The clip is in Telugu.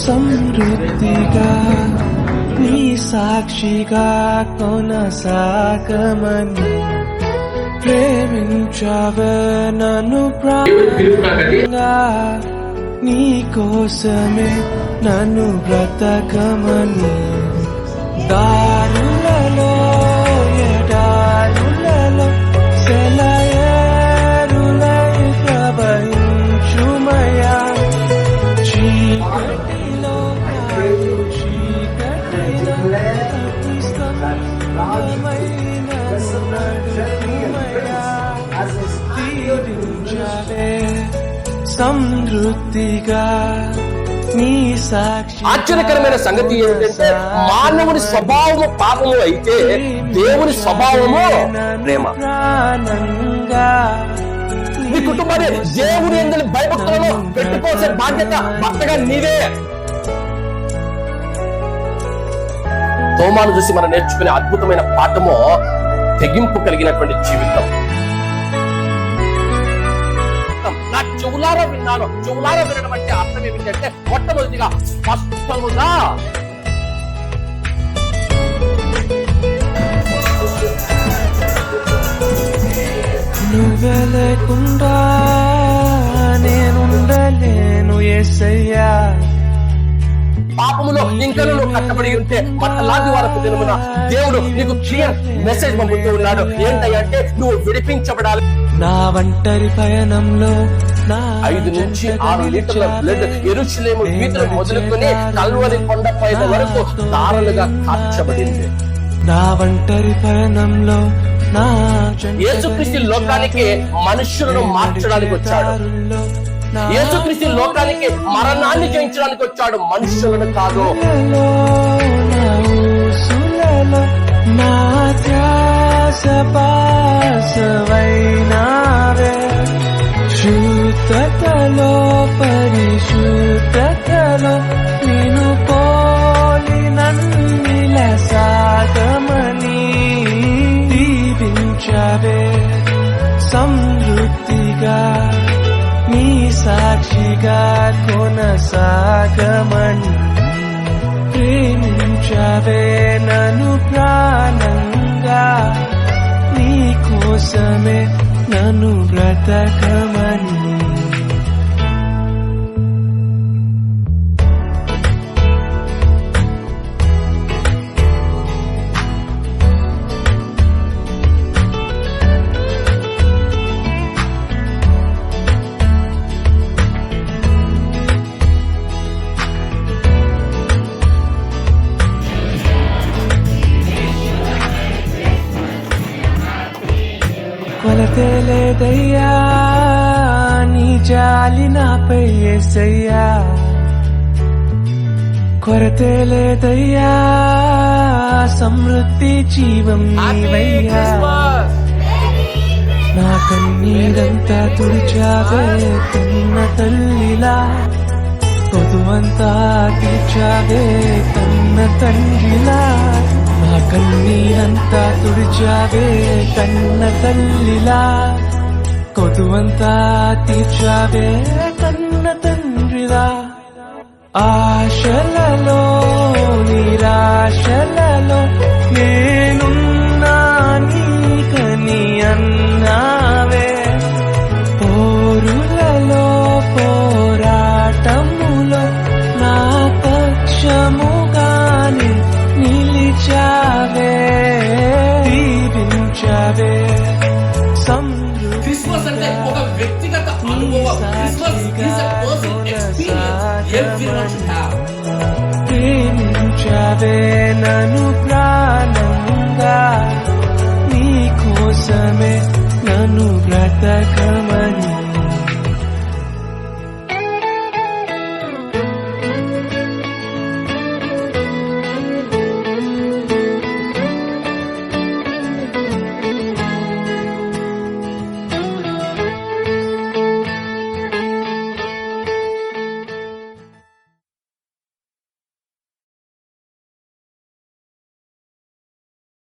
సమృద్ధిగా నీ సాక్షిగా కొనసాగమని ప్రేమించావే నన్ను ప్రాణంగా నీ కోసమే నన్ను బ్రతకమని దారులలో ఎడారులలో సెలయేరులై ప్రవహించుమయా చీకటిలో చీకటిలో అతి స్తంభమైన నడుమయా తీరించావే సమృద్ధిగా నీ సాక్షి. ఆశ్చర్యకరమైన సంగతి ఏమిటంటే మానవుని స్వభావము పాపము అయితే దేవుని స్వభావము ప్రేమ. నీ కుటుంబాన్ని దేవుని యందు భయభక్తులను పెట్టుకోవాల్సిన బాధ్యత భర్తగా నీవే. తోమాను చూసి మనం నేర్చుకునే అద్భుతమైన పాఠము తెగింపు కలిగినటువంటి జీవితం. నా చెవులారా విన్నాను. చెవులారా వినడం అంటే అర్థం ఏమిటంటే మొట్టమొదటిగా స్పష్టముగా నువ్వే లేకుండా నేనుండలేను యేసయ్యా. పాపములో ఇంకా నువ్వు కట్టబడి ఉంటే మట్టలాది వరకు దినమున దేవుడు నీకు క్లియర్ మెసేజ్ పంపుతూ ఉన్నాడు. ఏంటంటే నువ్వు విడిపించబడాలి. నా ఒంటరి పయనంలో 5 నుంచి 6 లీటర్ల బ్లడ్ యెరూషలేము వీధులు మొదలుకొని కల్వరి కొండ పైన వరకు దారులుగా కార్చబడింది. నా ఒంటరి పయనంలో యేసుక్రీస్తు లోకానికి మనుషులను మార్చడానికి వచ్చాడు. యేసుక్రీస్తు లోకానికి మరణాన్ని జయించడానికి వచ్చాడు, మనుషులను కాదు. నా ధ్యాస పాసవైనావే శుద్ధతలో పరిశుద్ధతలో నిన్ను పోలి నన్నిల సాగమని దీవించవే సమృద్ధిగా నీ సాక్షిగా కొనసాగమని ప్రేమించవే నన్ను ప్రాణంగా నీ కోసమే నన్ను బ్రతకమని. కొలతే లేదయ్యా నీ జాలి నాపై యేసయ్యా. కొరతే లేదయ్యా సమృద్ధి జీవం నీవయ్యా. నా కన్నీరంతా తుడిచావే కన్న తల్లిలా, పొదువంతా తీర్చావే కన్న తండ్రిలా. నా కన్నీరంతా తుడిచావే కన్న తల్లిలా, కొదువంతా తీర్చావే కన్న తండ్రిలా. ఆశలలో నిరాశలలో నేనున్నా నీకని అన్నావే. పోరులలో పోరాటములో నా పక్షముగాని నిలిచావే దీవించవే సమృద్ధి. క్రిస్మస్ అంటే ఒక వ్యక్తిగత అనుభవం. Christmas is a personal experience everyone should have. ప్రేమించవే నన్ను ప్రాణంగా నీ కోసమే నన్ను బ్రతక